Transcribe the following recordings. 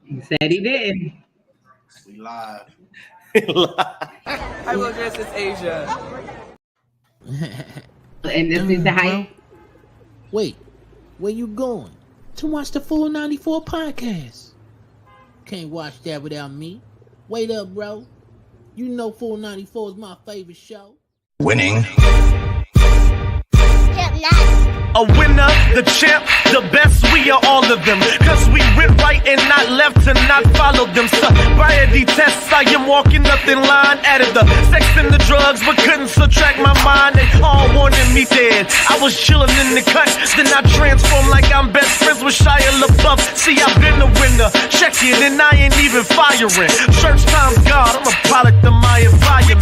He said he did. We live. I will dress as Asia. And this is the hype. Wait, where you going? To watch the Full 94 podcast. Can't watch that without me. Wait up, bro. You know Full 94 is my favorite show. Winning. A winner, the champ, the best, we are all of them. Cause we went right and not left to not follow them. Sobriety tests, I am walking up in line. Added the sex and the drugs, but couldn't subtract my mind. They all wanted me dead. I was chilling in the cut, then I transformed like I'm best friends with Shia LaBeouf. See, I've been a winner, check it, and I ain't even firing. Church time's God, I'm a product of my environment.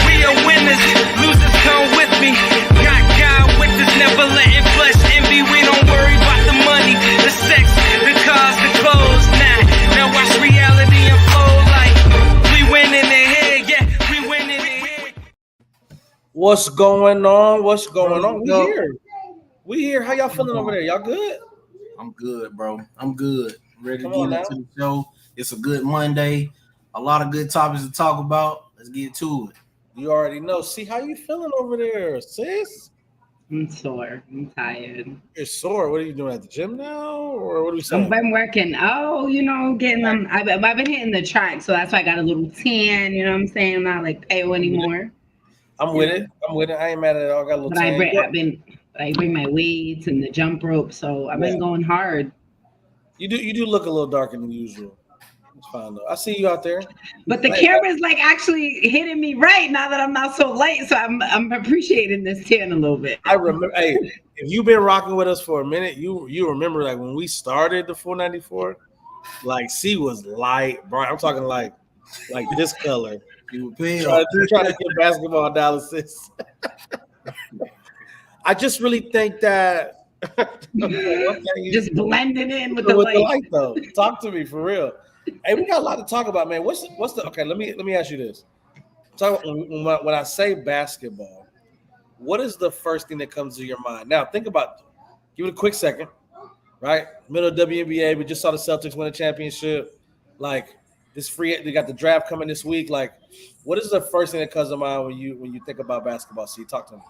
We are winners, losers come with me. Got God with us, never letting flesh envy. We don't worry about the money, the sex, the cars, the clothes. Now watch reality unfold like we winning in here, yeah, we winning in here. What's going on? What's going on? We here. We here. How y'all feeling over there? Y'all good? I'm good, bro. I'm good. Ready to Come get on into the show. It's a good Monday. A lot of good topics to talk about. Let's get to it. You already know. See, how you feeling over there, sis? I'm sore. I'm tired. You're sore. What are you doing at the gym now? Or what are we saying? I've been working. Oh, getting them. I've been hitting the track, so that's why I got a little tan. You know what I'm saying? I'm not like pale anymore. I'm with it. I ain't mad at it all. I got a little But I bring my weights and the jump rope, so I've been going hard. You do look a little darker than usual. It's fine though. I see you out there. But the camera's like actually hitting me right now that I'm not so light, so I'm appreciating this tan a little bit. I remember. Hey, if you've been rocking with us for a minute, you remember like when we started the 494, like C was light, bright. I'm talking like this color. You were pale. Trying to get basketball analysis. I just really think that just blending in with the light though. Talk to me for real. Hey, we got a lot to talk about, man. What's the okay? Let me ask you this. When I say basketball, what is the first thing that comes to your mind? Now, think about. Give it a quick second. Right, middle of WNBA, we just saw the Celtics win a championship. Like this free, they got the draft coming this week. Like, what is the first thing that comes to mind when you think about basketball? So you talk to me.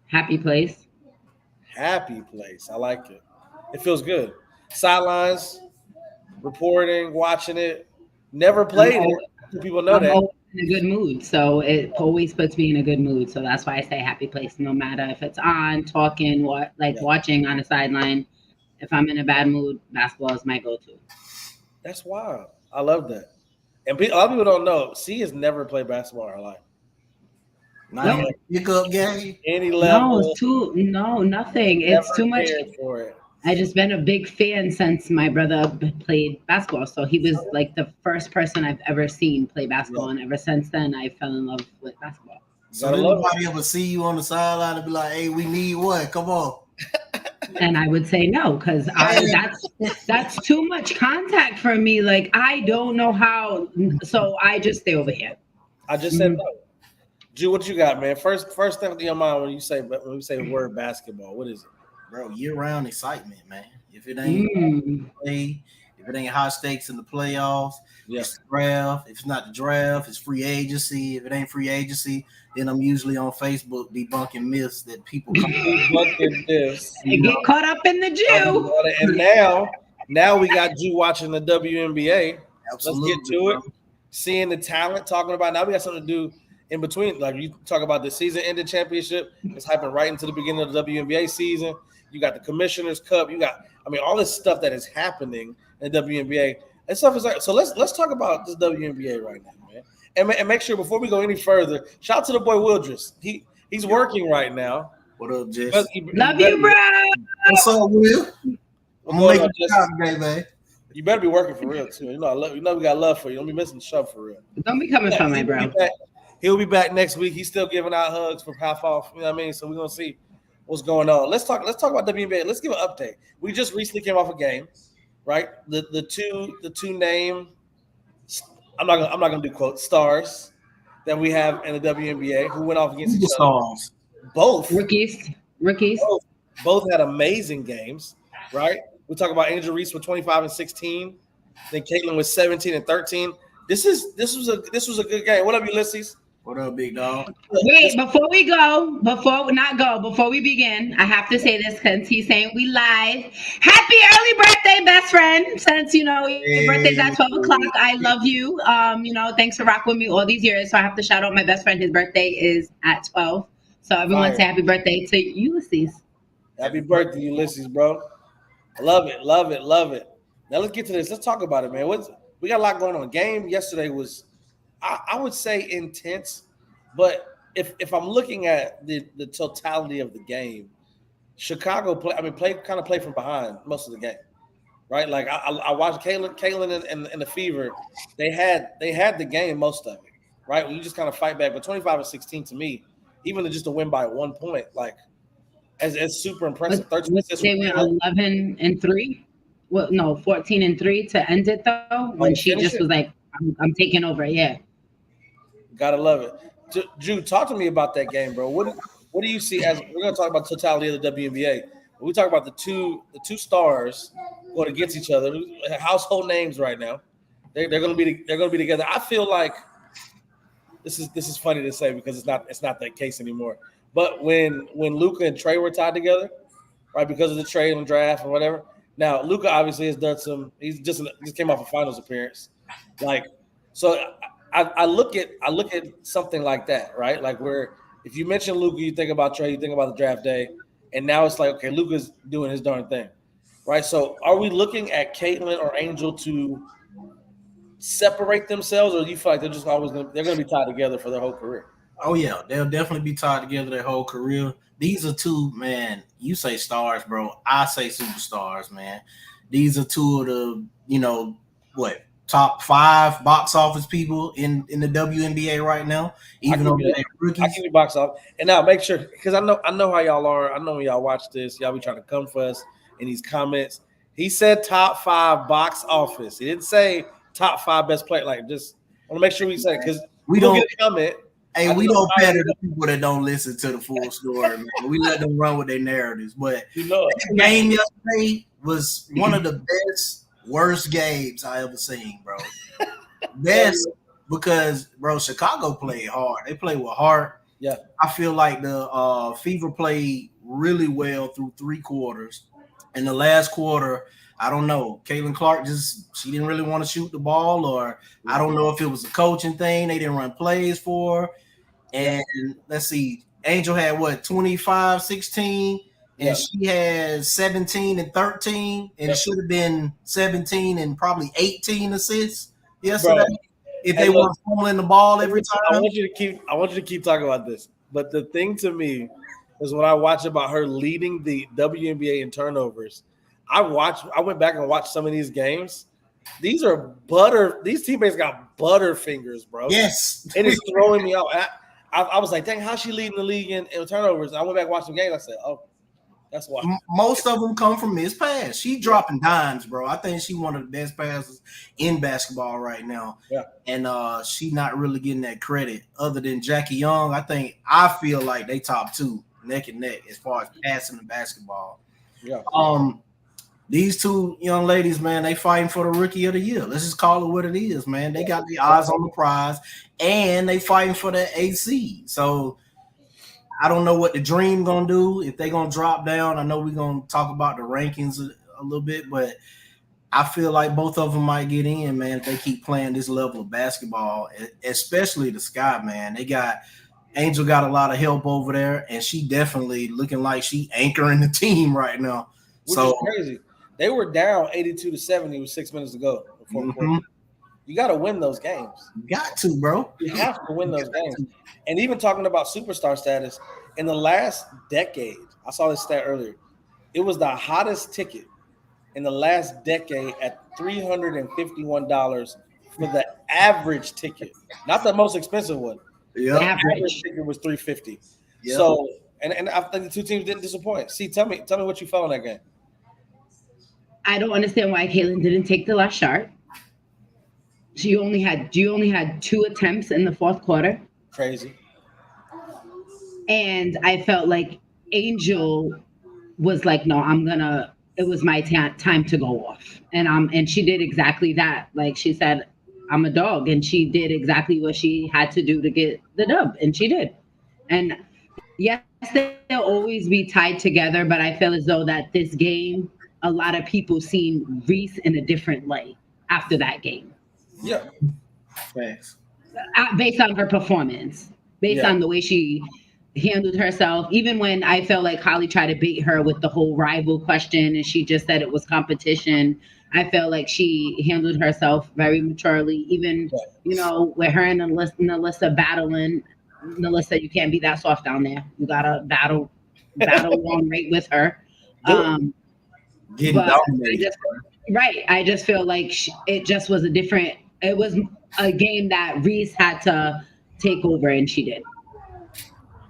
Happy place. Happy place. I like it. It feels good. Sidelines, reporting, watching it. Never played it. People know that. I'm in a good mood, so it always puts me in a good mood. So that's why I say happy place. No matter if it's on, talking, watching on the sideline. If I'm in a bad mood, basketball is my go-to. That's wild. I love that. And a lot of people don't know. C has never played basketball in her life. Not even a pickup game. Any level. Nothing. It's too much. For it. I just been a big fan since my brother played basketball. So he was like the first person I've ever seen play basketball. And ever since then, I fell in love with basketball. So did nobody ever see you on the sideline and be like, hey, we need one. Come on. And I would say no, because that's too much contact for me. Like, I don't know how. So I just stay over here. I just said no. Drew, what you got, man? First thing in your mind when you say the word basketball, what is it? Bro, year-round excitement, man. If it ain't play, if it ain't high stakes in the playoffs, it's the draft. If it's not the draft, it's free agency. If it ain't free agency, then I'm usually on Facebook debunking myths that people come debunking this. And get caught up in the Jew. And now we got Jew watching the WNBA. Absolutely, let's get to it. Seeing the talent, talking about now we got something to do in between. Like you talk about the season-ending championship, it's hyping right into the beginning of the WNBA season. You got the Commissioner's Cup. You got, all this stuff that is happening in the WNBA. And stuff is like, so let's talk about this WNBA right now, man. And make sure before we go any further, shout out to the boy Wildress. He's working right now. What up, Jess? Love you, bro. What's up, Will? I'm making a job today, man. You better be working for real too. We got love for you. Don't be missing the show for real. Don't be coming for my bro. He'll be back next week. He's still giving out hugs for half off. You know what I mean? So we're gonna see what's going on. Let's talk about WNBA. Let's give an update. We just recently came off a game, right? The two name. I'm not gonna do quotes stars that we have in the WNBA who went off against each other. Both rookies. Both had amazing games, right? We talk about Angel Reese with 25 and 16. Then Caitlin was 17 and 13. This was a good game. What up, Ulysses? What up, big dog? Wait, before we begin, I have to say this because he's saying we live. Happy early birthday, best friend. Since your birthday's at 12 o'clock, I love you. Thanks for rocking with me all these years. So I have to shout out my best friend. His birthday is at 12. So everyone say happy birthday to Ulysses. Happy birthday, Ulysses, bro. Love it, love it, love it. Now let's get to this. Let's talk about it, man. We got a lot going on. Game yesterday was, I would say, intense. But if I'm looking at the totality of the game, Chicago played from behind most of the game, right? Like I watched Caitlin and the Fever. They had the game most of it, right? When you just kind of fight back. But 25-16 to me, even just to win by 1 point, like as super impressive. 13 they went 11-3. Well, no, 14-3 to end it though. When she just was like, "I'm taking over." Yeah, gotta love it. Drew, talk to me about that game, bro. What do you see as we're gonna talk about the totality of the WNBA? When we talk about the two stars going against each other, household names right now. They're gonna be together. I feel like this is funny to say because it's not that case anymore. But when Luka and Trey were tied together, right, because of the trade and draft or whatever. Now Luka obviously has done some. He's just came off a finals appearance, like so. I look at something like that, right? Like where if you mention Luka, you think about Trey, you think about the draft day, and now it's like okay, Luka's doing his darn thing, right? So are we looking at Caitlin or Angel to separate themselves, or do you feel like they're just always they're going to be tied together for their whole career? Oh yeah, they'll definitely be tied together their whole career. These are two, man. You say stars, bro. I say superstars, man. These are two of the, top 5 box office people in the WNBA right now. Even though they're rookies. I give you box office, and now make sure because I know how y'all are. I know when y'all watch this, y'all be trying to come for us in these comments. He said top 5 box office. He didn't say top 5 best player. Like, just want to make sure we say because we don't get a comment. Hey, we don't patter the people that don't listen to the full story, man. We let them run with their narratives. But the game yesterday was one of the worst games I ever seen, bro. Best because, bro, Chicago played hard. They played with heart. Yeah. I feel like the Fever played really well through 3 quarters. In the last quarter, I don't know. Caitlin Clark she didn't really want to shoot the ball, or I don't know if it was a coaching thing. They didn't run plays for her. And let's see, Angel had 25, 16, and she had 17 and 13, and it should have been 17 and probably 18 assists yesterday. Bro, if they weren't fumbling the ball every time. I want you to keep talking about this. But the thing to me is when I watch about her leading the WNBA in turnovers, I went back and watched some of these games. These teammates got butter fingers, bro. Yes. And it's throwing me off. I was like, dang, how's she leading the league in turnovers? I went back and watched some games. I said, oh, that's why. Most of them come from missed pass. She dropping dimes, bro. I think she's one of the best passers in basketball right now. Yeah. And she not really getting that credit other than Jackie Young. I feel like they top 2 neck and neck as far as passing the basketball. Yeah. These two young ladies, man, they fighting for the Rookie of the Year. Let's just call it what it is, man. They got the eyes on the prize, and they fighting for the AC. So I don't know what the Dream gonna do if they gonna drop down. I know we're gonna talk about the rankings a little bit, but I feel like both of them might get in, man, if they keep playing this level of basketball, especially the Sky, man. Angel got a lot of help over there, and she definitely looking like she anchoring the team right now. Which is crazy. They were down 82-70 with 6 minutes to go. You got to win those games. You got to, bro. You have to win those games. And even talking about superstar status, in the last decade, I saw this stat earlier, it was the hottest ticket in the last decade at $351 for the average ticket, not the most expensive one. Yeah, the average ticket was $350. Yep. So, and I think the two teams didn't disappoint. See, tell me what you felt in that game. I don't understand why Caitlin didn't take the last shot. You only had 2 attempts in the 4th quarter. Crazy. And I felt like Angel was like, no, I'm gonna it was my time to go off. And she did exactly that. Like she said, I'm a dog, and she did exactly what she had to do to get the dub, and she did. And yes, they'll always be tied together, but I feel as though that this game, a lot of people seen Reese in a different light after that game, Yeah. Thanks. based on her performance, based Yeah. on the way she handled herself. Even when I felt like Holly tried to bait her with the whole rival question and she just said it was competition, I felt like she handled herself very maturely. Even, with her and Nalissa battling, Nalissa, you can't be that soft down there. You gotta battle along right with her. Getting But dominated. I just feel like it just was it was a game that Reese had to take over, and she did.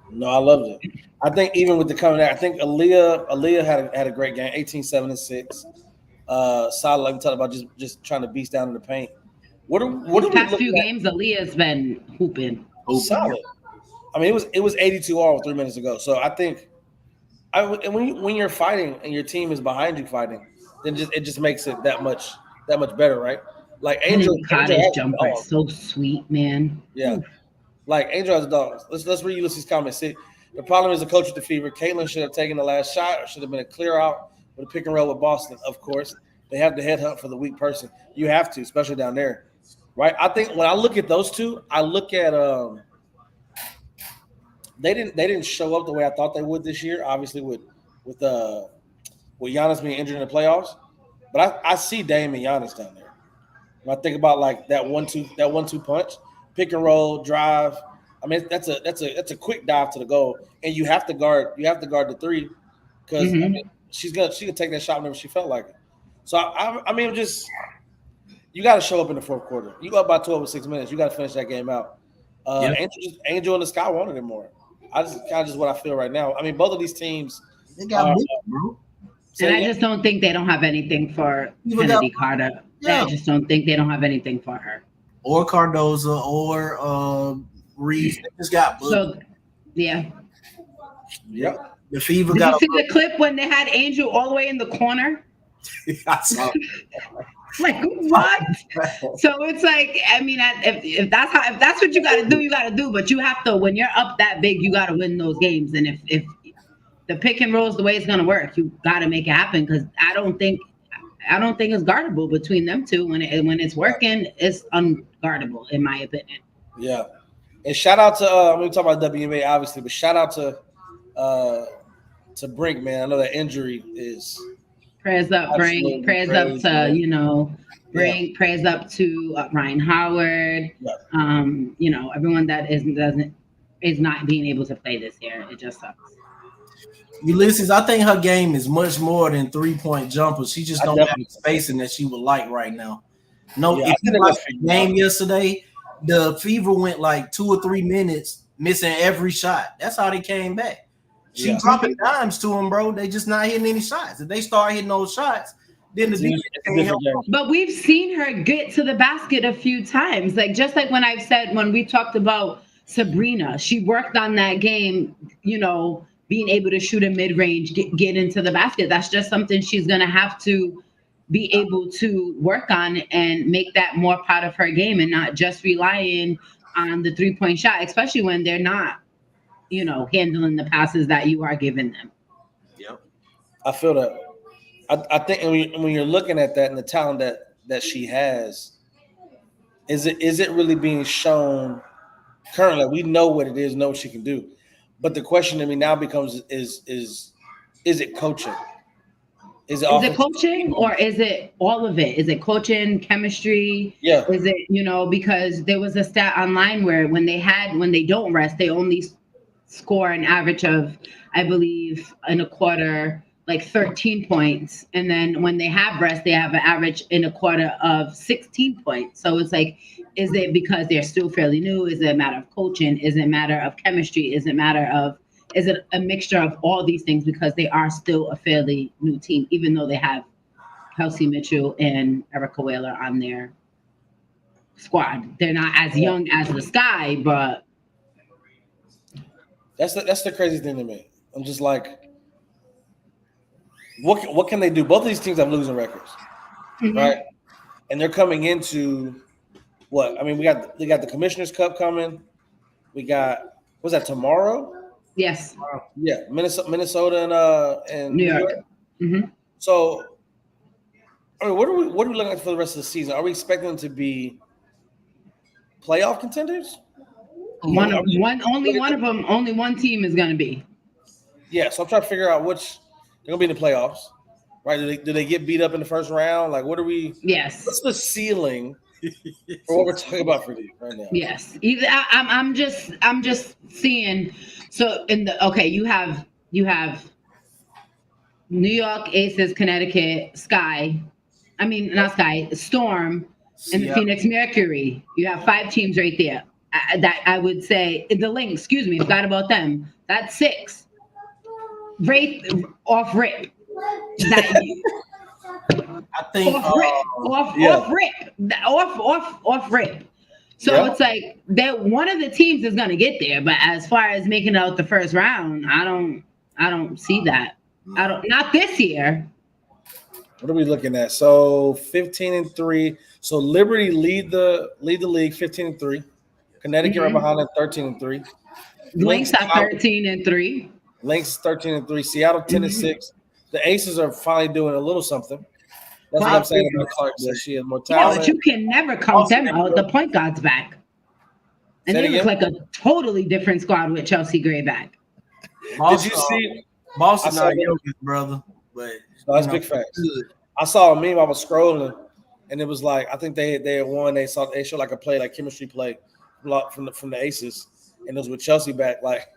No, I loved it. I think even with the coming out, I think Aaliyah had a great game, 18, 7, and 6. Solid, like we talked about, just trying to beast down in the paint. What are These we past few looking at? games, Aaliyah's been hooping. Solid. I mean, it was 82 all 3 minutes ago. So I think and when you're fighting and your team is behind you fighting, then it just makes it that much better, right? Like Angel Cottage has a jumper dog. is so sweet, man. Yeah. Like Angel has a dog. Let's read Ulysses' comments. See, the problem is the coach with the fever. Caitlin should have taken the last shot, or should have been a clear out with a pick and roll with Boston. Of course, they have the headhunt for the weak person. You have to, especially down there, right? I think when I look at those two, I look at they didn't show up the way I thought they would this year. Obviously, with Giannis being injured in the playoffs, but I see Dame and Giannis down there. When I think about like that 1-2 punch, pick and roll, drive. I mean, that's a quick dive to the goal, and you have to guard the three because I mean, she can take that shot whenever she felt like it. So I mean, just you got to show up in the fourth quarter. You go up by 12 or 6 minutes. You got to finish that game out. Angel and the Sky wanted it more. I just kind of just what I feel right now. I mean, both of these teams They got big, bro. And I just don't think they don't have anything for Kennedy Carter. Yeah. I just don't think they don't have anything for her. Or Cardoza or Reese. They just got booked. So, yeah. Yep. The fever Did got you see the clip when they had Angel all the way in the corner? I saw it. Like what? So it's like, I mean, if that's what you got to do, you got to do. But you have to, when you're up that big, you got to win those games. And if the pick and roll is the way it's gonna work, you got to make it happen. Because I don't think it's guardable between them two. When it's working, it's unguardable in my opinion. Yeah, and shout out to I'm gonna talk about WNBA obviously, but shout out to Brink, man. I know that injury is. Prayers up, Brink. Prayers up to Brink. Prayers up to Ryan Howard. Yeah. Everyone that is not being able to play this year. It just sucks. Ulysses, I think her game is much more than 3-point jumpers. She just don't have the spacing that she would like right now. No, if you watched the game yesterday, the Fever went like 2 or 3 minutes missing every shot. That's how they came back. She dropping dimes to them, bro. They just not hitting any shots. If they start hitting those shots, then the defense can't help them. But we've seen her get to the basket a few times. Like just like when we talked about Sabrina, she worked on that game, being able to shoot a mid-range, get into the basket. That's just something she's going to have to be able to work on and make that more part of her game and not just relying on the 3-point shot, especially when they're not, handling the passes that you are giving them. Yep. I feel that. I think when you're looking at that and the talent that she has, is it really being shown currently? We know what it is, know what she can do. But the question to me now becomes is it coaching? Is it coaching or is it all of it? Is it coaching, chemistry? Yeah. Is it, because there was a stat online where when they don't rest, they only score an average of, I believe, in a quarter, like 13 points. And then when they have rest, they have an average in a quarter of 16 points. So it's like, is it because they're still fairly new? Is it a matter of coaching? Is it a matter of chemistry? Is it a mixture of all these things because they are still a fairly new team, even though they have Kelsey Mitchell and Erica Whaler on their squad? They're not as young as the Sky, but that's the crazy thing to me. I'm just like, what can they do? Both of these teams have losing records, right? And they're coming into what? I mean, we got the Commissioner's Cup coming. We got what's that tomorrow? Yes. Yeah, Minnesota and New York. Mm-hmm. So, I mean, what are we looking at for the rest of the season? Are we expecting them to be playoff contenders? Only one team is going to be. Yeah, so I'm trying to figure out which they're going to be in the playoffs, right? Do they get beat up in the first round? Like, what are we? Yes. What's the ceiling for what we're talking about for these right now? Yes. Either I'm just seeing. So you have New York Aces, Connecticut, Storm, and the Phoenix Mercury. You have 5 teams right there. That I would say the Lynx. Excuse me, forgot about them. That's 6. Right off rip. I think off rip. So it's like that one of the teams is gonna get there, but as far as making out the first round, I don't see that. Not this year. What are we looking at? So 15-3. So Liberty lead the league 15-3. Connecticut right behind them 13-3. Lynx are 13-3. Lynx 13-3. Seattle 10-6. The Aces are finally doing a little something. That's what I'm saying about Clark. Says she has more talent. Yeah, but you can never count them out. The point guard's back, and they look like a totally different squad with Chelsea Gray back. Did you see Boston? Not youngest brother, but that's big facts. I saw a meme. I was scrolling, and it was like I think they had won. They showed like a play, like chemistry play from the Aces, and it was with Chelsea back. Like,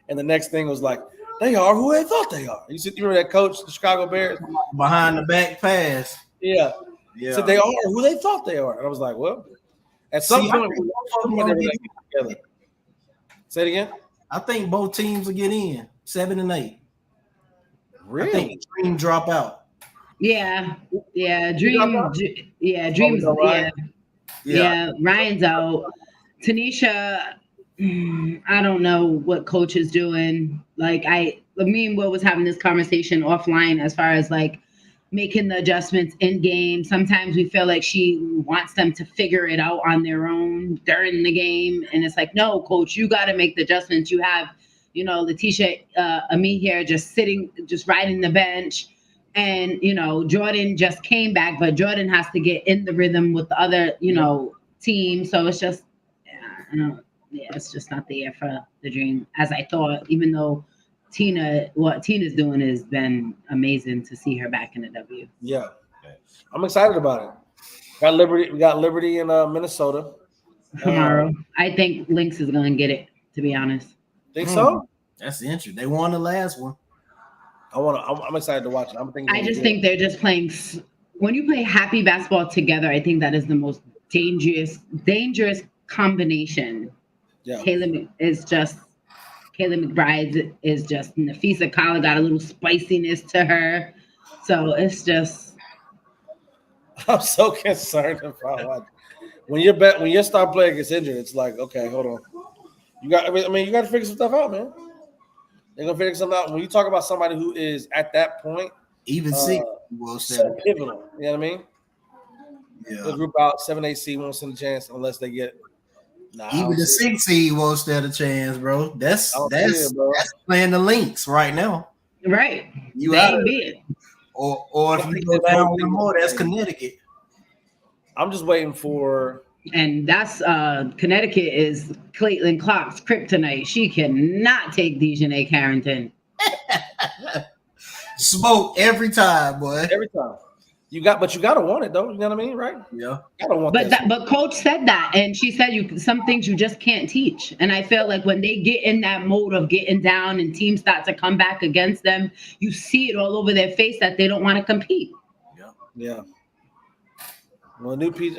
and the next thing was like, they are who they thought they are. You remember that coach, the Chicago Bears, behind the back pass. Yeah. So they are who they thought they are. And I was like, well, at some point, they're get together. Say it again. I think both teams will get in 7 and 8. Really? I think Dream drop out. Yeah. Dreams. Yeah. Ryan's out. Tanisha, I don't know what coach is doing. Like me and Will was having this conversation offline as far as like making the adjustments in game. Sometimes we feel like she wants them to figure it out on their own during the game. And it's like, no, coach, you got to make the adjustments. You have, Letitia Ami here just riding the bench. And, Jordan just came back, but Jordan has to get in the rhythm with the other, team. So it's just, it's just not there for the Dream as I thought, even though what Tina's doing has been amazing to see her back in the W. Yeah. I'm excited about it. We got Liberty in Minnesota. Tomorrow. I think Lynx is going to get it, to be honest. Think so? That's interesting. They won the last one. I'm excited to watch it. I just think they're just playing. When you play happy basketball together, I think that is the most dangerous combination. Yeah. Kayla McBride is just Nafisa Kala got a little spiciness to her. So it's just. I'm so concerned about when your star player gets injured. It's like, okay, hold on. You got to figure some stuff out, man. They're gonna figure something out. When you talk about somebody who is at that point, even C will so pivotal. You know what I mean? Yeah. The group out 7-8 seed won't stand a chance unless they get. Even the 6 seed won't stand a chance, bro. That's playing the Lynx right now. Right. You out of it. Or if you go down one more, that's Connecticut. I'm just waiting for. And that's Connecticut is Caitlin Clark's kryptonite. She cannot take Dejanay Carrington. Smoke every time, boy. Every time. You got to want it though. You know what I mean, right? Yeah. I don't want but Coach said that, and she said some things you just can't teach. And I feel like when they get in that mode of getting down and teams start to come back against them, you see it all over their face that they don't want to compete. Yeah. Yeah. Well, new piece.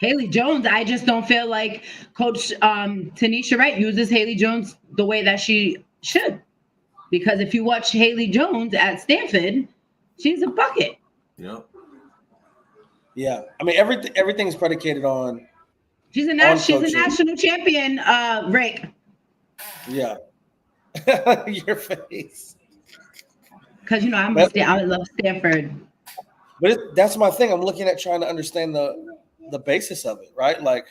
Haley Jones, I just don't feel like Coach Tanisha Wright uses Haley Jones the way that she should. Because if you watch Haley Jones at Stanford, she's a bucket. Yep. Yeah. I mean, everything's predicated on. She's a national champion, Rick. Yeah. Your face. Because I love Stanford. But that's my thing. I'm looking at trying to understand the basis of it, right? Like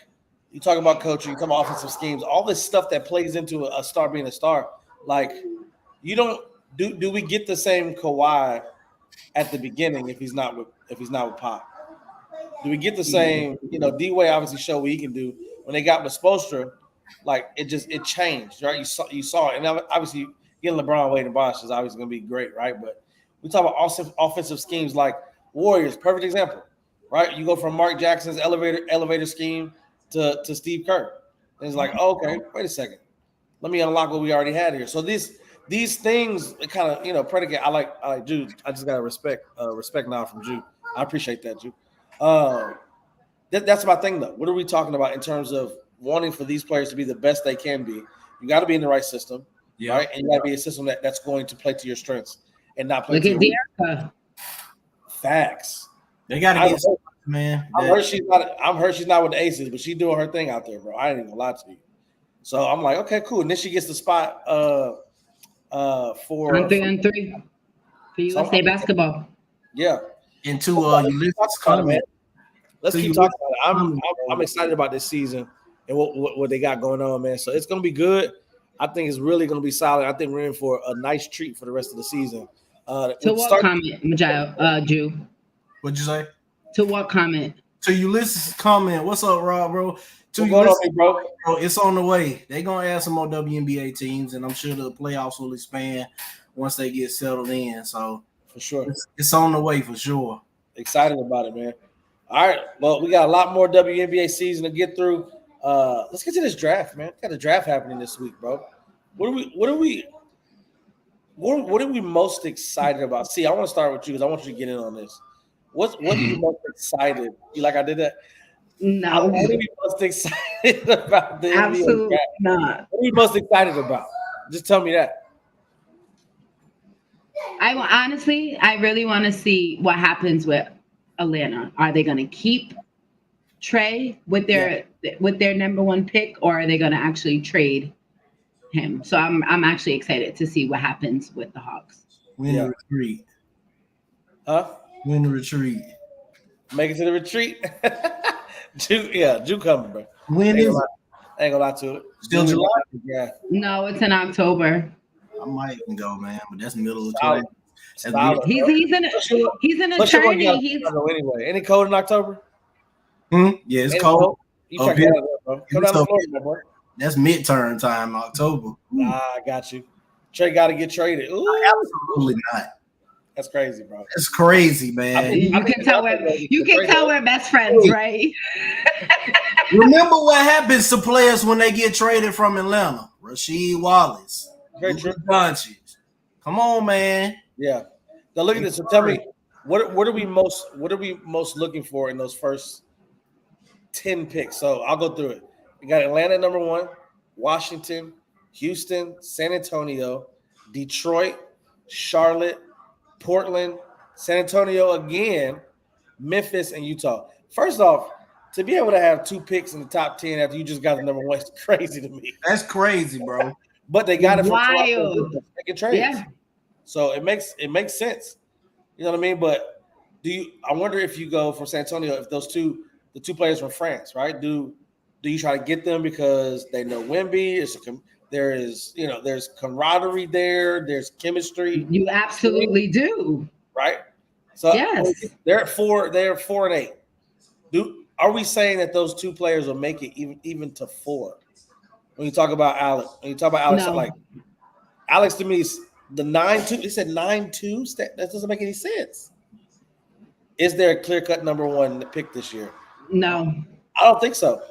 you talk about coaching, you talk about offensive schemes, all this stuff that plays into a star being a star. Like you don't do we get the same Kawhi at the beginning if he's not with Pop? Do we get the same? D-Wade obviously showed what he can do. When they got with Spoelstra, like it changed, right? You saw it, and obviously getting LeBron, Wade, and Bosh is obviously going to be great, right? But we talk about offensive schemes like Warriors, perfect example, right? You go from Mark Jackson's elevator scheme to Steve Kerr, and it's like, oh, okay, wait a second, let me unlock what we already had here. So these things kind of predicate. I like Jude. I just got to respect now from Jude. I appreciate that, Jude. That's my thing though. What are we talking about in terms of wanting for these players to be the best they can be? You got to be in the right system, right? And you got to be a system that's going to play to your strengths and not play. Look at De'Erica. Facts. They got to get man. I'm hurt she's not with the Aces, but she's doing her thing out there, bro. I ain't even gonna lie to you. So I'm like, okay, cool. And then she gets the spot for 3-on-3 for USA basketball. Yeah. And to Ulysses comment. Let's keep talking about it. I'm excited about this season and what they got going on, man. So it's gonna be good. I think it's really gonna be solid. I think we're in for a nice treat for the rest of the season. To what comment, Jew? What'd you say? To what comment? To Ulysses' comment. What's up, Rob, bro? Bro, it's on the way. They're gonna add some more WNBA teams, and I'm sure the playoffs will expand once they get settled in. So for sure, it's on the way for sure. Excited about it, man. All right, well, we got a lot more WNBA season to get through. Let's get to this draft, man. Got a draft happening this week, bro. What are we most excited about? See, I want to start with you because I want you to get in on this. What are you most excited? You like I did that? No. What are you most excited about? The Absolutely not. What are you most excited about? Just tell me that. I really want to see what happens with Atlanta. Are they going to keep Trey with their number one pick, or are they going to actually trade him? So I'm actually excited to see what happens with the Hawks. Win the retreat. Huh? Win the retreat. Make it to the retreat. Juke coming, bro. When is it? I ain't gonna lie to it. Still July? Yeah. No, it's in October. I might even go, man, but that's middle of October. He's an attorney. Anyway, any cold in October? Yeah, it's cold. You check that out, bro. Come down to Florida, bro. That's midterm time, October. I got you. Trey got to get traded. Ooh. Absolutely not. That's crazy, bro. It's crazy, man. You can tell we're best friends, right? Remember what happens to players when they get traded from Atlanta? Rasheed Wallace, Luka Doncic. Come on, man. Yeah. Now look at this. So tell me, what are we most looking for in those first 10 picks? So I'll go through it. We got Atlanta number 1, Washington, Houston, San Antonio, Detroit, Charlotte, Portland, San Antonio again, Memphis, and Utah. First off, to be able to have 2 picks in the top 10 after you just got the number 1 is crazy to me. That's crazy, bro. But they got it from wild. Making trades. Yeah. So it makes sense. You know what I mean? But I wonder if you go from San Antonio, if the 2 players from France, right? Do you try to get them because they know Wemby? There's camaraderie there. There's chemistry. You absolutely do. Right? So yes. They're at 4. They're 4 and 8. Are we saying that those 2 players will make it even to 4? When you talk about Alex, no. Like Alex to me is the 9-2. He said 9-2. That doesn't make any sense. Is there a clear-cut number 1 pick this year? No, I don't think so.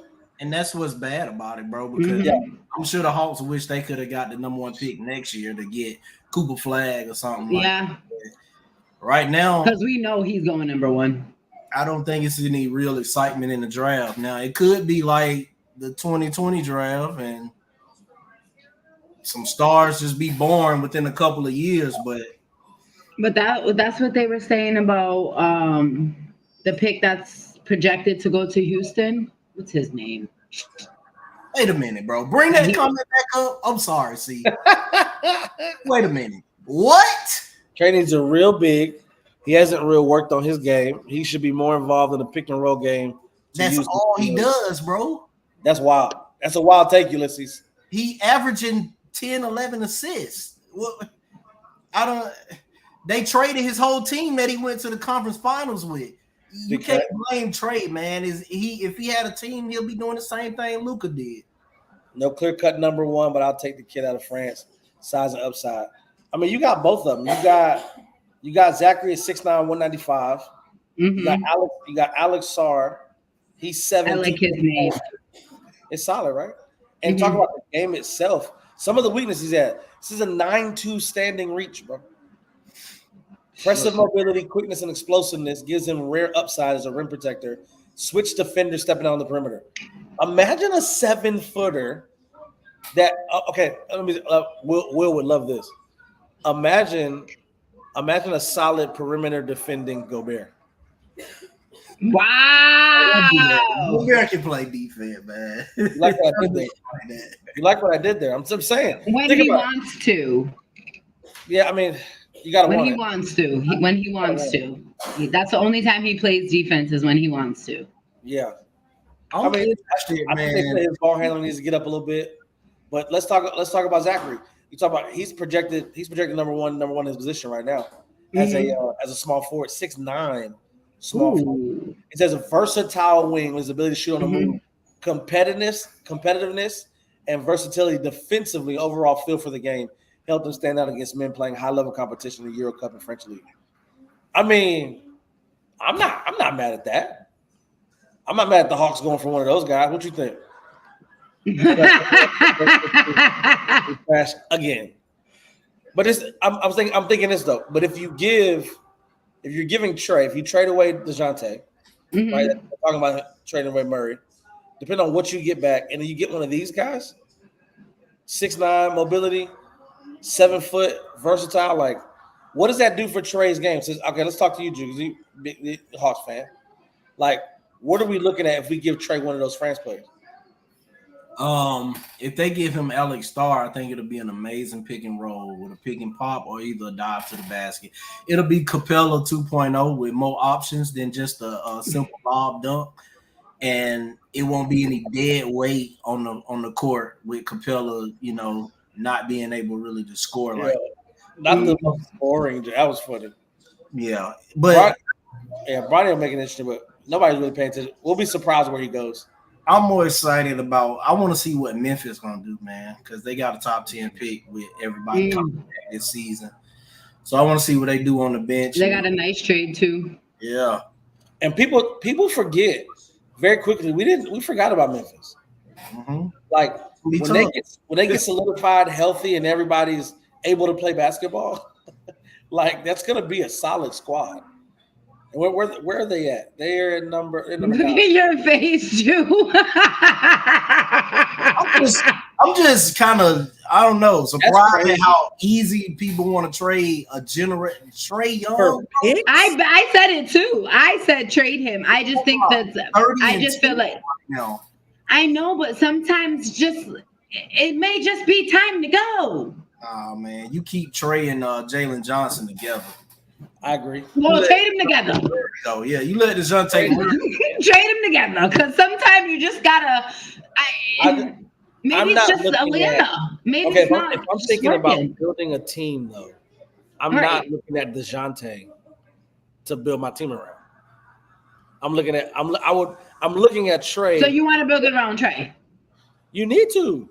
And that's what's bad about it, bro. Because I'm sure the Hawks wish they could have got the number 1 pick next year to get Cooper Flag or something. Yeah. Like that. Right now, because we know he's going number 1. I don't think it's any real excitement in the draft. Now it could be like the 2020 draft and some stars just be born within a couple of years, but that's what they were saying about the pick that's projected to go to Houston. What's his name? Wait a minute, bro. Bring that comment back up. I'm sorry, see. Wait a minute. What? Trey needs a real big. He hasn't real worked on his game. He should be more involved in the pick and roll game. That's all he does, bro. That's wild. That's a wild take, Ulysses. He averaging 10, 11 assists. Well, they traded his whole team that he went to the conference finals with. You can't blame Trey, man. If he had a team, he'll be doing the same thing Luka did. No clear-cut number one, but I'll take the kid out of France. Size and upside. I mean, you got both of them. You got Zachary at 6'9", 195. Mm-hmm. You got Alex Sarr. He's 7. I like his name. It's solid, right? And talk about the game itself. Some of the weaknesses he's at. This is a 9-2 standing reach, bro. Impressive mobility, quickness, and explosiveness gives him rare upside as a rim protector. Switch defender stepping out on the perimeter. Imagine a 7-footer that Will would love this. Imagine a solid perimeter defending Gobert. Wow. Gobert can play defense, man. You like what I did there? You like what I did there? I'm just saying. When he wants to. Yeah, I mean, you got to when he wants to. When he wants to. That's the only time he plays defense is when he wants to. Yeah. I think his ball handling needs to get up a little bit. But let's talk about Zachary. You talk about he's projected number one in his position right now as a small forward, 6'9", small forward. It says a versatile wing with his ability to shoot on the move, competitiveness, and versatility defensively. Overall feel for the game helped him stand out against men playing high level competition in the Euro Cup and French League. I mean, I'm not mad at that. I'm not mad at the Hawks going for one of those guys. What you think? Crash again. But I'm thinking this though. But if you're giving Trey, if you trade away DeJounte, right? I'm talking about trading away Murray, depending on what you get back, and then you get one of these guys, 6'9", mobility, 7 foot, versatile. Like, what does that do for Trey's game? Okay, let's talk to you, Drew, because you're a big Hawks fan. Like, what are we looking at if we give Trey one of those France players? If they give him Alex Starr, I think it'll be an amazing pick and roll with a pick and pop or either a dive to the basket. It'll be Capella 2.0 with more options than just a simple lob dunk, and it won't be any dead weight on the court with Capella, not being able really to score like. Not the most boring. That was funny. Yeah, but Bronny will make it interesting, but nobody's really paying attention. We'll be surprised where he goes. I'm more excited about. I want to see what Memphis gonna do, man, because they got a top 10 pick with everybody coming back this season. So I want to see what they do on the bench. They got a nice trade too. Yeah, and people forget very quickly. We forgot about Memphis. Like when they get solidified, healthy, and everybody's able to play basketball, like that's gonna be a solid squad. Where are they at? They're at number 9. Look at your face, Drew. I'm just kind of, I don't know, surprised at how easy people want to trade a Trey Young. I said it too. I said trade him. I just think I just feel like I know, but sometimes it may just be time to go. Oh man, you keep Trey and Jalen Johnson together. I agree. Well, trade them together. Oh yeah, you let DeJounte trade them together because sometimes you just gotta. Maybe it's just Atlanta. Maybe it's not. If I'm thinking about building a team, though, I'm not looking at DeJounte to build my team around. I'm looking at Trey. So you want to build it around Trey? You need to.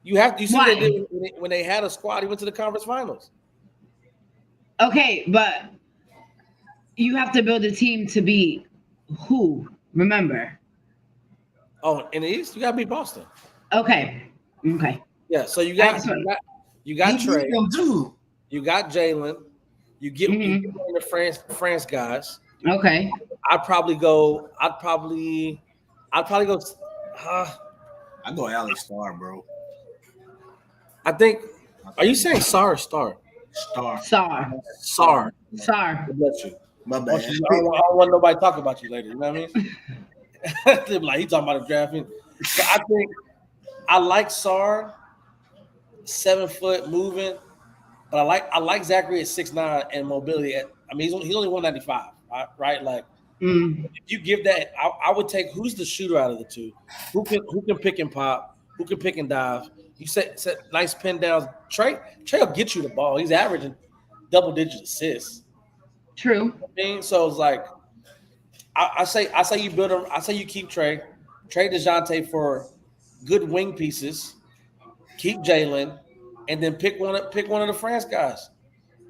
You have to. You see Why? they did when they had a squad. He went to the conference finals. Okay, but you have to build a team to be who? Remember? Oh, in the East, you gotta beat Boston. Okay. Yeah, so you got Trey, you got Jalen, you get one of the France guys. Okay. I'd go I go Alex Starr, bro. I think. Are you saying Sar or Star? Sar. Bless you. My bad. I don't want nobody talking about you later. You know what I mean? They'll be like, he talking about a drafting. So I think I like Sar, 7 foot moving. But I like Zachary at 6'9" and mobility. He's only 195, right? Like if you give that, I would take who's the shooter out of the two, who can pick and pop, who can pick and dive. You set nice pin downs. Trey will get you the ball. He's averaging double-digit assists. True. So it's like I say you build him. I say you keep trade DeJounte for good wing pieces. Keep Jalen, and then pick one of the France guys.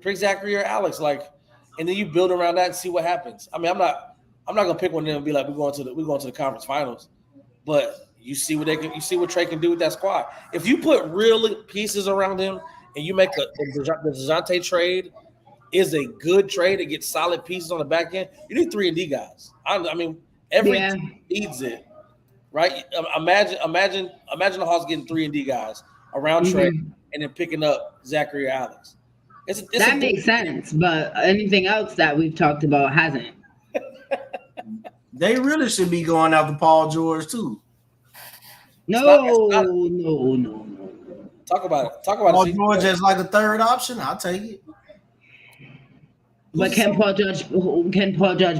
Pick Zachary or Alex, and then you build around that and see what happens. I'm not gonna pick one of them and be like we're going to the conference finals, but you see what Trey can do with that squad. If you put real pieces around him and you make the DeJounte trade is a good trade to get solid pieces on the back end, you need 3-and-D guys. Every team needs it, right? Imagine the Hawks getting 3-and-D guys around Trey and then picking up Zachary or Alex. That makes sense, but anything else that we've talked about hasn't. They really should be going after Paul George too. No. Talk about it. Paul George as like a third option. I'll take it. But can Paul George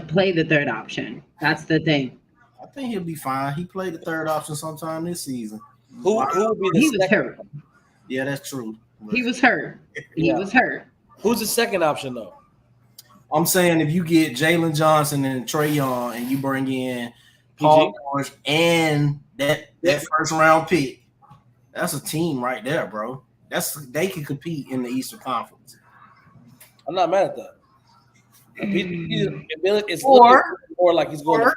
play the third option? That's the thing. I think he'll be fine. He played the third option sometime this season. Who would be the He was hurt. Yeah, that's true. He was hurt. He was hurt. Who's the second option though? I'm saying if you get Jalen Johnson and Trae Young and you bring in Paul George and that first round pick, that's a team right there, bro. They can compete in the Eastern Conference. I'm not mad at that. It's more like he's going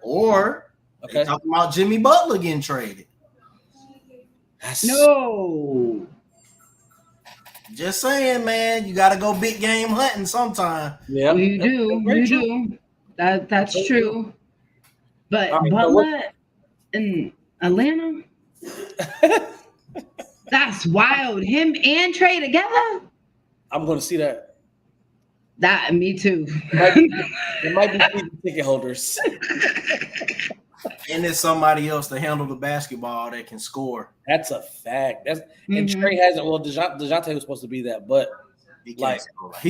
or okay. Talking about Jimmy Butler getting traded. No. Just saying, man, you got to go big game hunting sometime. Yeah, you do. That's true. But Butler in Atlanta, that's wild. Him and Trey together. I'm going to see that. Me too. It might be season ticket holders. And there's somebody else to handle the basketball that can score. That's a fact. And Trey hasn't. Well, DeJounte was supposed to be that, but he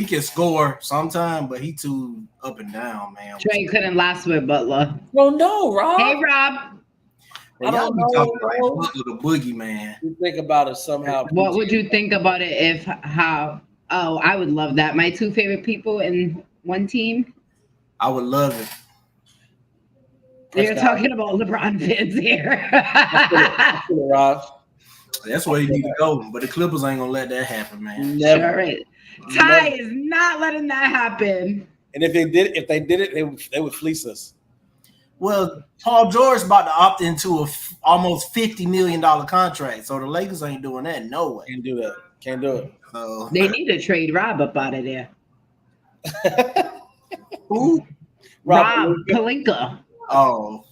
can score sometime, but he too up and down, man. Trey couldn't last with Butler. Well, no, Rob. Hey, Rob. I don't know. Butler the boogeyman. You think about it somehow. What would you think about it I would love that. My two favorite people in one team. I would love it. You're talking about LeBron fans here. That's where you need to go. But the Clippers ain't gonna let that happen, man. Never. Sure right. Ty is not letting that happen. And if they did it, they would fleece us. Well, Paul George about to opt into a almost $50 million contract, so the Lakers ain't doing that. No way. Can't do it. They need to trade Rob up out of there. Who? Rob Pelinka. Oh.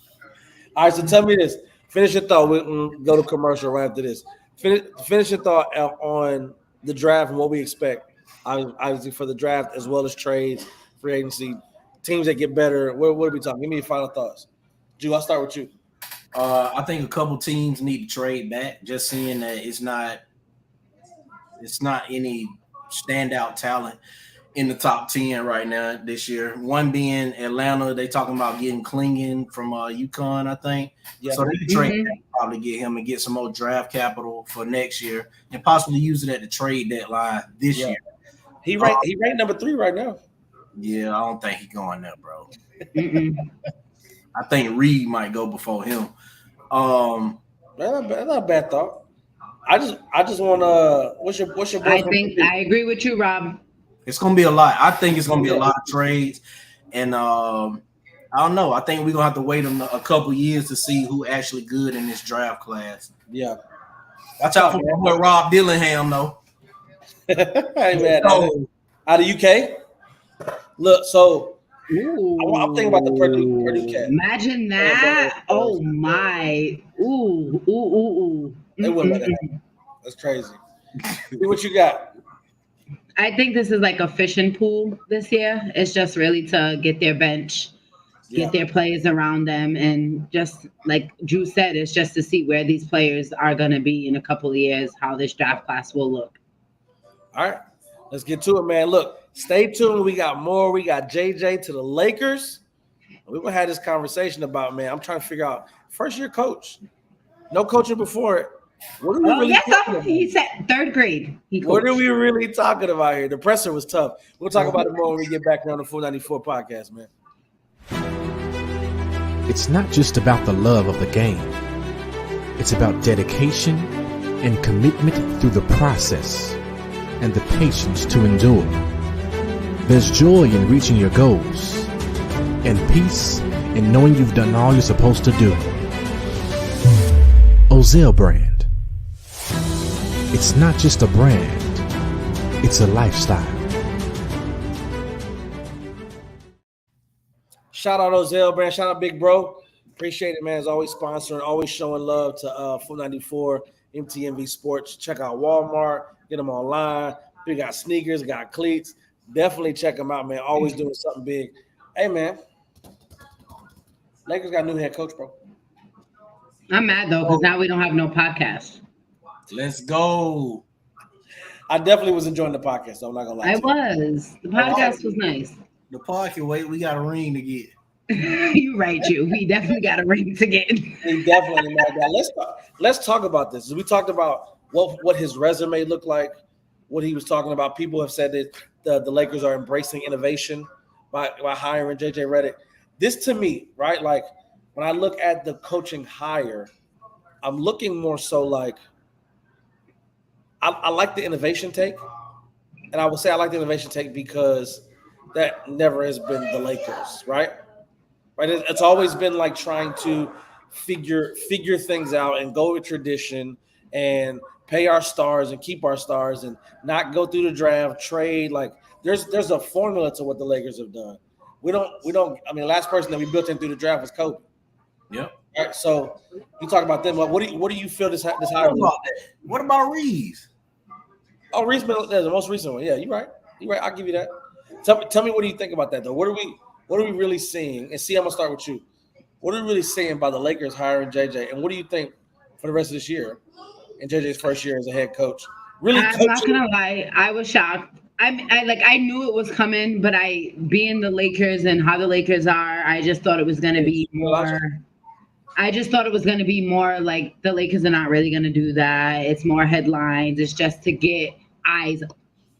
All right, so tell me this. Finish your thought. We'll go to commercial right after this. Finish your thought on the draft and what we expect, obviously, for the draft as well as trades, free agency, teams that get better. What are we talking? Give me your final thoughts. Drew, I'll start with you. I think a couple teams need to trade back, just seeing that it's not any standout talent in the top 10 right now this year. One being Atlanta. They talking about getting Klingon from UConn, I think. Yeah. So they can trade back, probably get him and get some more draft capital for next year and possibly use it at the trade deadline this year. He ranked number 3 right now. Yeah, I don't think he's going there, bro. I think Reed might go before him. That's not a bad thought. I just want to. What's your? I agree with you, Rob. It's gonna be a lot. I think it's gonna be a lot of trades, and I don't know. I think we're gonna have to wait a couple years to see who actually good in this draft class. Yeah. Watch out for what Rob Dillingham though. Hey man, out of UK. Look, so I'm thinking about the Purdue cat. Imagine that. Oh my. Ooh. They wouldn't let it happen. That's crazy. What you got? I think this is like a fishing pool this year. It's just really to get their bench, get their players around them, and just like Drew said, it's just to see where these players are going to be in a couple of years, how this draft class will look. All right, let's get to it, man. Look, stay tuned. We got more. We got JJ to the Lakers. We're going to have this conversation about, man, I'm trying to figure out first-year coach. No coaching before it. What are we really talking about? He said third grade. What are we really talking about here? The presser was tough. We'll talk about it more when we get back on the 494 podcast, man. It's not just about the love of the game. It's about dedication and commitment through the process and the patience to endure. There's joy in reaching your goals and peace in knowing you've done all you're supposed to do. Ozell brand. It's not just a brand, it's a lifestyle. Shout out Ozell brand, shout out Big Bro. Appreciate it, man. As always, sponsoring, always showing love to 494 MTMV Sports. Check out Walmart, get them online. We got sneakers, got cleats. Definitely check them out, man. Always doing something big. Hey, man. Lakers got a new head coach, bro. I'm mad though because now we don't have no podcast. Let's go. I definitely was enjoying the podcast, so I'm not gonna lie. I was. The podcast was nice. The podcast, wait, we got a ring to get. You right, you. We definitely got a ring to get. He definitely mad that. Let's talk about this. We talked about what his resume looked like, what he was talking about. People have said that the Lakers are embracing innovation by hiring JJ Redick. This to me, right? Like when I look at the coaching hire, I'm looking more so like I like the innovation take. And I would say I like the innovation take because that never has been the Lakers, right? Right. It's always been like trying to figure things out and go with tradition and pay our stars and keep our stars and not go through the draft, trade. Like there's a formula to what the Lakers have done. We don't. I mean, the last person that we built in through the draft was Kobe. Yep. Right. So you talk about them. What do you feel this hire? What about Reese? Oh, Reese, that's the most recent one. Yeah, you're right. I'll give you that. Tell me what do you think about that though? What are we really seeing? And see, I'm gonna start with you. What are we really seeing by the Lakers hiring JJ? And what do you think for the rest of this year and JJ's first year as a head coach? Really, I'm not gonna lie, I was shocked. I knew it was coming, but being the Lakers and how the Lakers are, I just thought it was gonna be more. I just thought it was gonna be more like the Lakers are not really gonna do that. It's more headlines. It's just to get eyes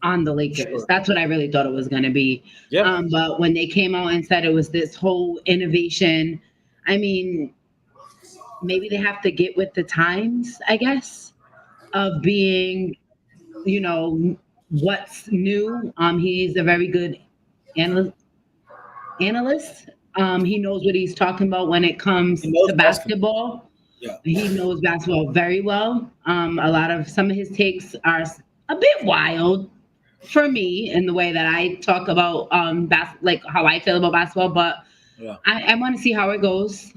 on the Lakers. Sure. That's what I really thought it was going to be. Yep. But when they came out and said it was this whole innovation, I mean, maybe they have to get with the times, I guess, of being, what's new. He's a very good analyst. He knows what he's talking about when it comes to basketball. Yeah. He knows basketball very well. Some of his takes are a bit wild for me in the way that I talk about like how I feel about basketball, but yeah. I want to see how it goes.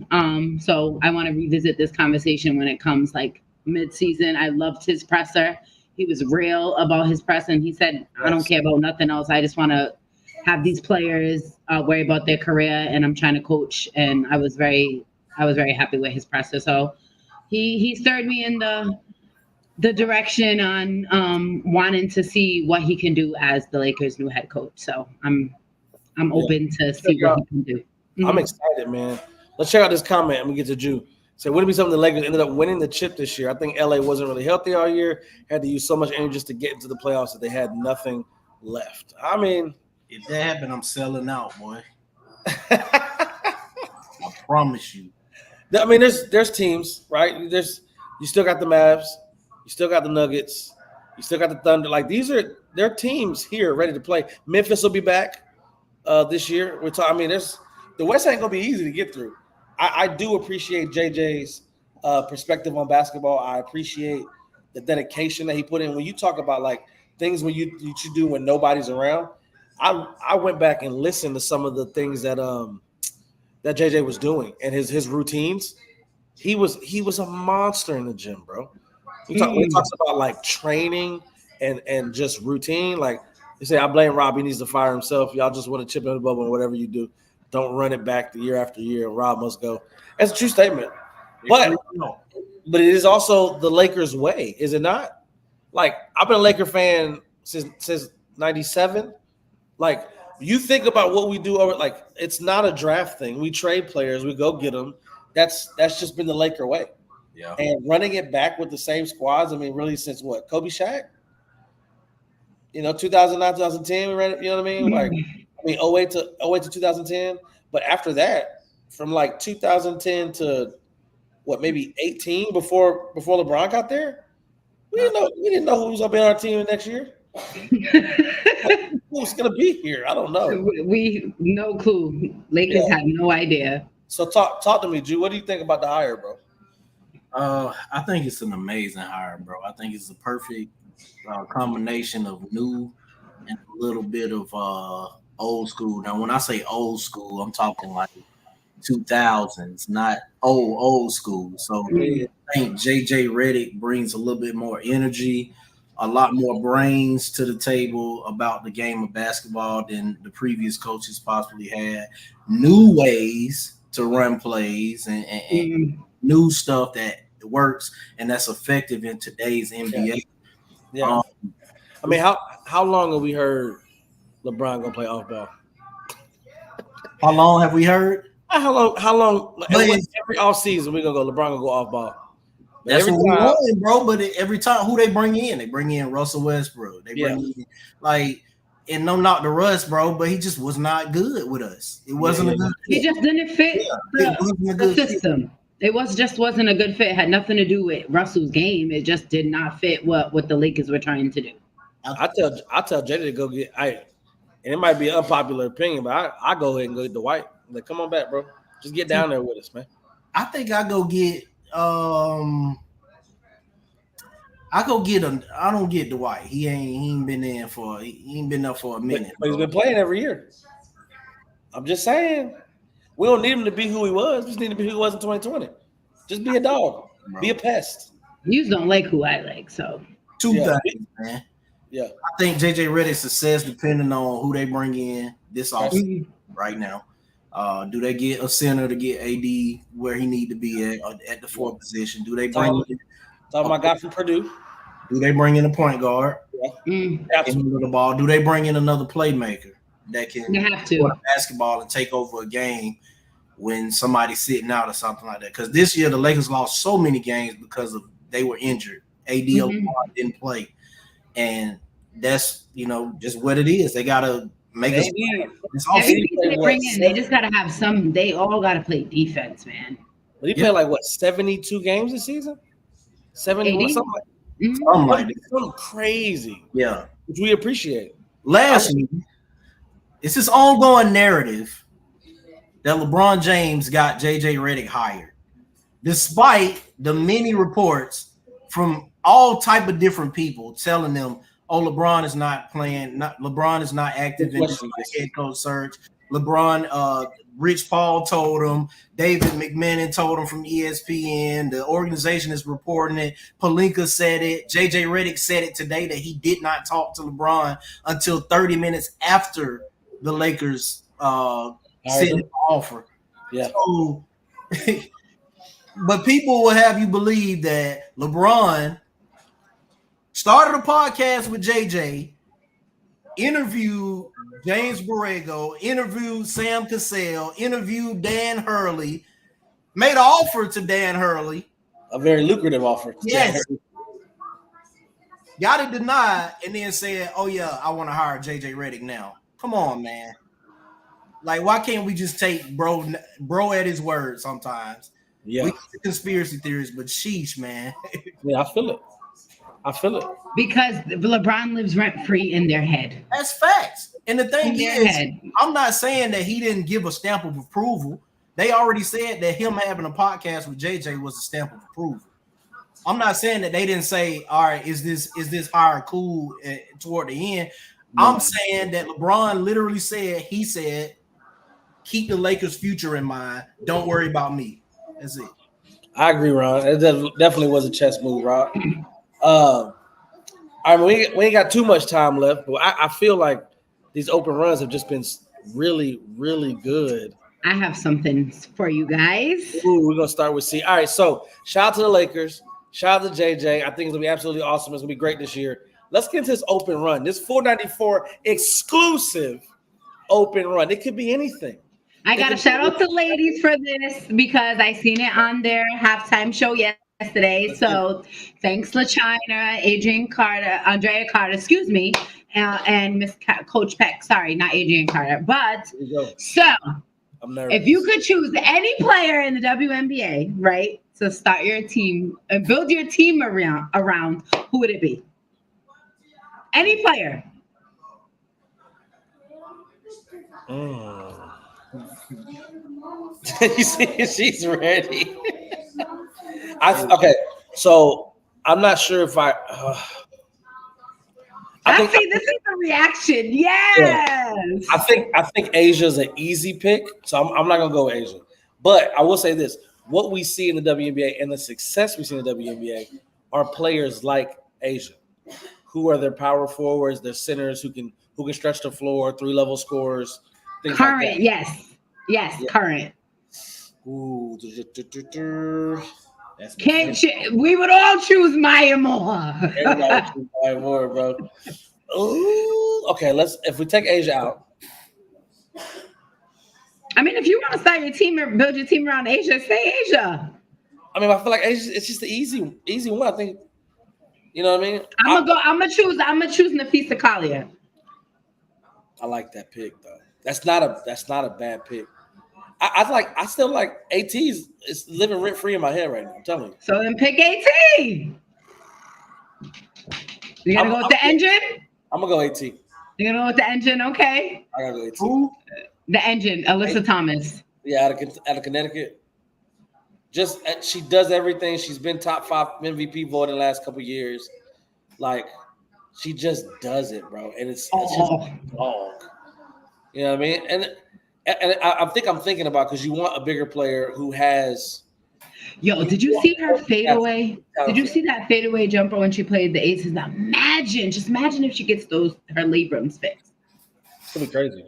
So I want to revisit this conversation when it comes like mid-season. I loved his presser. He was real about his press, and he said, I don't care about nothing else. I just want to have these players worry about their career, and I'm trying to coach. And I was very happy with his presser. So he stirred me in the direction on wanting to see what he can do as the Lakers' new head coach. So I'm open to see what he can do. Mm-hmm. I'm excited, man. Let's check out this comment and we get to Drew. So would it be something the Lakers ended up winning the chip this year? I think LA wasn't really healthy all year, had to use so much energy just to get into the playoffs that they had nothing left. I mean, if that happened, I'm selling out, boy. I promise you. I mean, there's teams, right? You still got the Mavs. You still got the Nuggets. You still got the Thunder. Like there are teams here ready to play. Memphis will be back this year. The West ain't gonna be easy to get through. I do appreciate JJ's perspective on basketball. I appreciate the dedication that he put in. When you talk about like things when you do when nobody's around, I went back and listened to some of the things that JJ was doing and his routines. He was a monster in the gym, bro. He talks about like training and just routine. Like they say, I blame Rob. He needs to fire himself. Y'all just want to chip in the bubble and whatever you do. Don't run it back the year after year. Rob must go. That's a true statement. But it is also the Lakers' way, is it not? Like I've been a Laker fan since '97. Like you think about what we do over, like it's not a draft thing. We trade players, we go get them. That's just been the Laker way. Yeah. And running it back with the same squads. I mean, really since what? Kobe, Shaq. 2009, 2010. We ran it. You know what I mean? Like, 08 to 2010. But after that, from like 2010 to what, maybe 18 before LeBron got there, we didn't know who was gonna be on our team next year. Who's gonna be here? I don't know. We no clue. Lakers had no idea. So talk to me, Drew. What do you think about the hire, bro? I think it's an amazing hire, bro. I think it's a perfect combination of new and a little bit of old school. Now, when I say old school, I'm talking like 2000s, not old school. So I think JJ Redick brings a little bit more energy, a lot more brains to the table about the game of basketball than the previous coaches possibly had. New ways to run plays and new stuff that works and that's effective in today's NBA. Yeah. I mean, how long have we heard LeBron gonna play off ball? How long have we heard? How long? Every off season we gonna go. LeBron gonna go off ball. But That's what we want, bro. But every time, who they bring in? They bring in Russell Westbrook. They bring in and no knock to Russ, bro, but he just was not good with us. It wasn't a good fit. He just didn't fit the system. It wasn't a good fit. It had nothing to do with Russell's game. It just did not fit what the Lakers were trying to do. I tell Jada to go get. And it might be an unpopular opinion, but I go ahead and go get Dwight. Like, come on back, bro. Just get down there with us, man. I think I go get. I don't get Dwight. He ain't been there for a minute. But he's been playing every year. I'm just saying. We don't need him to be who he was. We just need to be who he was in 2020. Just be a dog. Bro. Be a pest. You don't like who I like, so. Two things, man. Yeah. I think JJ Redick's success depending on who they bring in this offseason right now. Do they get a center to get AD where he need to be at the fourth position? Do they bring in my guy from Purdue? Do they bring in a point guard? Absolutely. The ball. Do they bring in another playmaker that can have to score the basketball and take over a game when somebody's sitting out or something like that? Because this year the Lakers lost so many games because they were injured. AD didn't play, and that's just what it is. They gotta make us. They bring in, they just gotta have some. They all gotta play defense, man. But he played 72 games this season. 71 something. Something crazy. Yeah, which we appreciate. Lastly, it's this ongoing narrative that LeBron James got JJ Redick hired, despite the many reports from all type of different people telling them, "Oh, LeBron is not playing. LeBron is not active in the head coach search." LeBron, Rich Paul told him. David McMahon told him from ESPN. The organization is reporting it. Pelinka said it. JJ Redick said it today that he did not talk to LeBron until 30 minutes after the Lakers sent the offer. Yeah. So, but people will have you believe that LeBron started a podcast with JJ, interviewed James Borrego, interviewed Sam Cassell, interviewed Dan Hurley, made an offer to Dan Hurley. A very lucrative offer. Yes. Got it denied and then said, "Oh yeah, I want to hire JJ Redick now." Come on, man. Like, why can't we just take bro at his word sometimes? Yeah. We get conspiracy theories, but sheesh, man. Yeah, I feel it. Because LeBron lives rent-free in their head. That's facts. And the thing is, I'm not saying that he didn't give a stamp of approval. They already said that him having a podcast with JJ was a stamp of approval. I'm not saying that they didn't say, "All right, is this hire cool?" Toward the end, I'm saying that LeBron literally said, "Keep the Lakers' future in mind. Don't worry about me." That's it. I agree, Ron. It definitely was a chess move, Ron. I mean, we ain't got too much time left, but I feel like these open runs have just been really, really good. I have something for you guys. Ooh, we're gonna start with C. All right, so shout out to the Lakers, shout out to JJ. I think it's gonna be absolutely awesome. It's gonna be great this year. let's get into this open run. This 494 exclusive open run. It could be anything. I got to shout out to ladies for this because I seen it on their halftime show yesterday. So thanks, LaChina, Andrea Carter, excuse me, and Miss Coach Peck. Sorry, not Adrian Carter. But so if you could choose any player in the WNBA, right, to start your team and build your team around, who would it be? Any player. You see, she's ready. Okay, so I'm not sure if I think this is the reaction. Yes. Yeah. I think Asia's an easy pick, so I'm not gonna go with Asia. But I will say this: what we see in the WNBA and the success we see in the WNBA are players like Asia, who are their power forwards, their centers who can stretch the floor, 3-level scorers. Current, like yes, yeah. Current. Ooh, we would all choose Maya Moore. Everybody choose Maya Moore, bro. Ooh, okay, if we take Asia out. I mean, if you want to start your team or build your team around Asia, say Asia. I mean, I feel like Asia, it's just the easy one. I think, you know what I mean? I'm gonna choose Nafisa Collier. I like that pick though. That's not a bad pick. I still like AT's. It's living rent free in my head right now. I'm telling you. So then pick AT. You gonna go with the engine? I'm gonna go AT. You gonna go with the engine? Okay. I gotta go AT. Who? The engine, Alyssa Thomas. Yeah, out of Connecticut. Just she does everything. She's been top 5 MVP vote in the last couple years. Like she just does it, bro. And it's just a dog. You know what I mean? And I think I'm thinking about because you want a bigger player who has. Yo, did you see her fadeaway? Did you see that fadeaway jumper when she played the Aces? Now imagine if she gets her labrums fixed. It's gonna be crazy.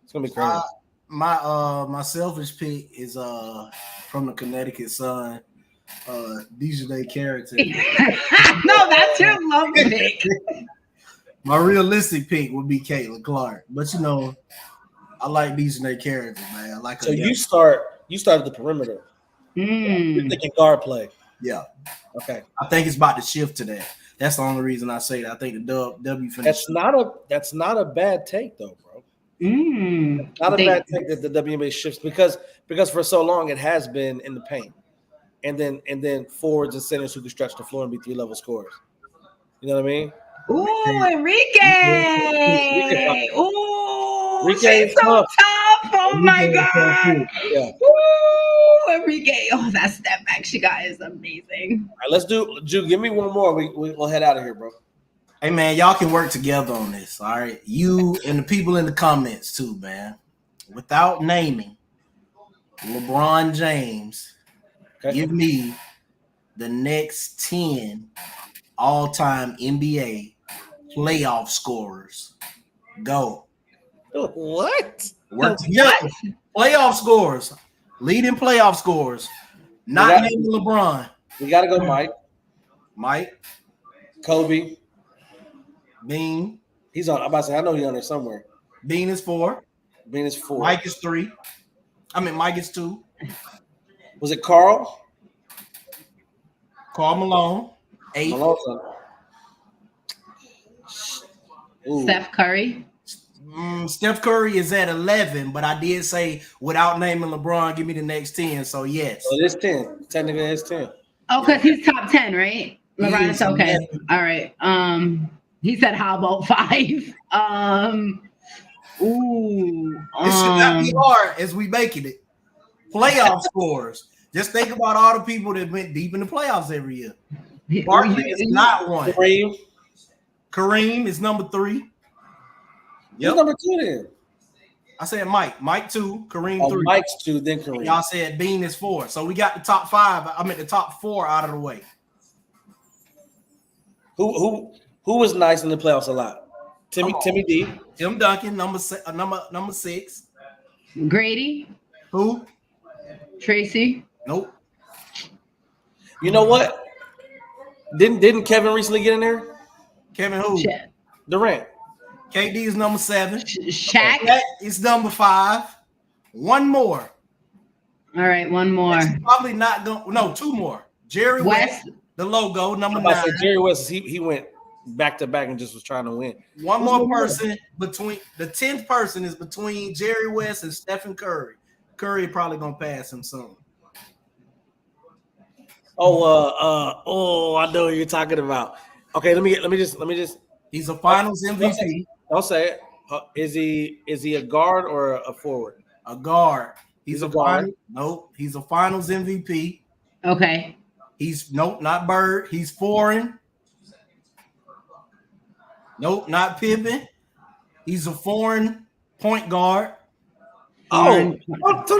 It's gonna be crazy. My selfish pick is from the Connecticut Sun, Dejanay Carrington. No, that's your love pick. My realistic pick would be Caitlin Clark, but you know, I like Dejanay Carrington, man. I like. So you start at the perimeter. You're thinking guard play. Yeah. Okay. I think it's about to shift to that. That's the only reason I say that. I think the W finish. That's not a bad take though, bro. Not a bad take that the WNBA shifts because for so long it has been in the paint, and then forwards and centers who can stretch the floor and be 3-level scorers. You know what I mean? Ooh, Enrique! Ooh, Enrique she's so tough! Oh my god! Yeah. Ooh, Enrique! Oh, that step back she got is amazing. All right, let's do. Ju, give me one more. We'll head out of here, bro. Hey man, y'all can work together on this. All right, you and the people in the comments too, man. Without naming LeBron James, give me the next 10 all-time NBA playoff scorers. Go. What? Work together. Playoff scorers. Leading playoff scorers. Not naming LeBron. We got to go Mike. Kobe. Bean. He's on. I'm about to say, I know he's on there somewhere. Bean is 4. Mike is 3. Mike is 2. Was it Carl? Karl Malone. 8. Steph Curry. Steph Curry is at 11, but I did say without naming LeBron, give me the next 10. So yes. So it's 10. Technically, it's 10. Oh, because he's top 10, right? LeBron is okay. 11. All right. He said, "How about 5?" It should not be hard as we making it. Playoff scores. Just think about all the people that went deep in the playoffs every year. Barkley is not one. Kareem is number 3. Yep. Who's number 2 then? I said Mike. Mike 2, Kareem 3. Mike's 2, then Kareem. Y'all said Bean is 4. So we got the top 5. The top 4 out of the way. Who was nice in the playoffs a lot? Timmy D. Tim Duncan, number 6. Grady. Who? Tracy. Nope. You know what? Didn't Kevin recently get in there? Kevin who? Durant. KD is number 7. Shaq. Shaq is number 5. One more. All right, one more. It's probably not going. No, 2 more. Jerry West, the logo, number 9. Jerry West, he went back to back and just was trying to win. One more person between the 10th person is between Jerry West and Stephen Curry. Curry probably gonna pass him soon. I know what you're talking about. Okay, let me just. He's a Finals MVP. Don't say it. Is he a guard or a forward? A guard. He's a guard. Nope. He's a Finals MVP. Okay. He's not Bird. He's foreign. Nope, not Pippen. He's a foreign point guard. Tony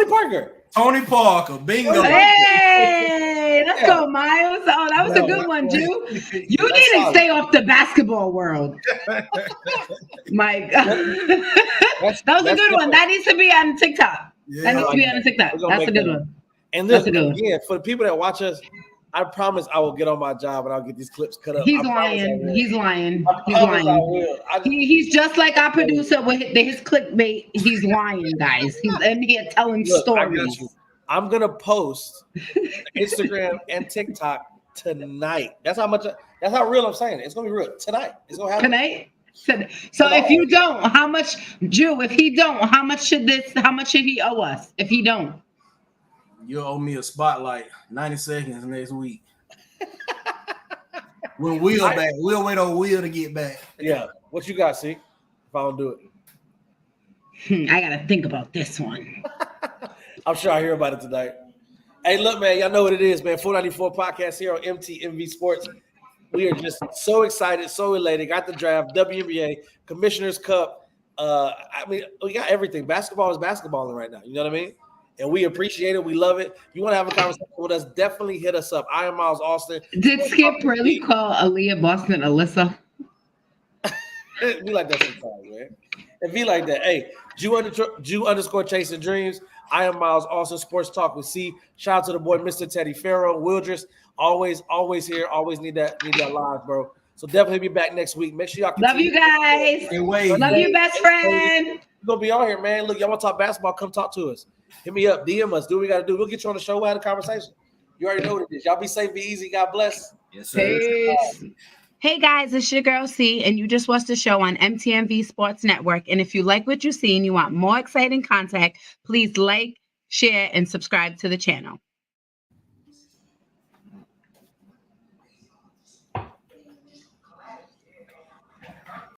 Parker. Tony Parker. Bingo. Hey, let's go, Miles. Oh, that was a good one, Jew. You need to stay off the basketball world. Mike. That was a good one. That needs to be on TikTok. That needs to be on TikTok. That's a good one. And listen, again, for the people that watch us, I promise I will get on my job and I'll get these clips cut up. He's lying. He's lying. He's just like our producer with his clickbait. How lying, guys. He's in here telling stories. I'm gonna post Instagram and TikTok tonight. That's how real I'm saying it. It's gonna be real tonight. It's gonna happen tonight. So if you don't, how much, Jew? If he don't, how much should he owe us? If he don't, you owe me a spotlight. 90 seconds next week. When Will back, we'll wait on Will to get back. Yeah. What you got, see? If I don't do it. I gotta think about this one. I'm sure I hear about it tonight. Hey, look, man, y'all know what it is, man. 494 podcast here on MTMV Sports. We are just so excited, so elated. Got the draft, WNBA, Commissioner's Cup. I mean, we got everything. Basketball is basketballing right now. You know what I mean? And we appreciate it. We love it. If you want to have a conversation with us, definitely hit us up. I am Miles Austin. Did Skip really call Aaliyah Boston Alyssa? Be like that sometimes, man. And be like that. Hey, Jew_ chasing dreams. I am Miles Austin. Sports Talk with C. Shout out to the boy, Mr. Teddy Farrow, Wildress. Always here. Always need that live, bro. So definitely be back next week. Make sure y'all love you guys. Love you, best friend. You're gonna be on here, man. Look, y'all want to talk basketball? Come talk to us. Hit me up, DM us. Do what we gotta do. We'll get you on the show. We'll have a conversation. You already know what it is. Y'all be safe, be easy. God bless. Yes, sir. Peace. Hey guys, it's your girl C, and you just watched the show on MTMV Sports Network. And if you like what you see and you want more exciting content, please like, share, and subscribe to the channel.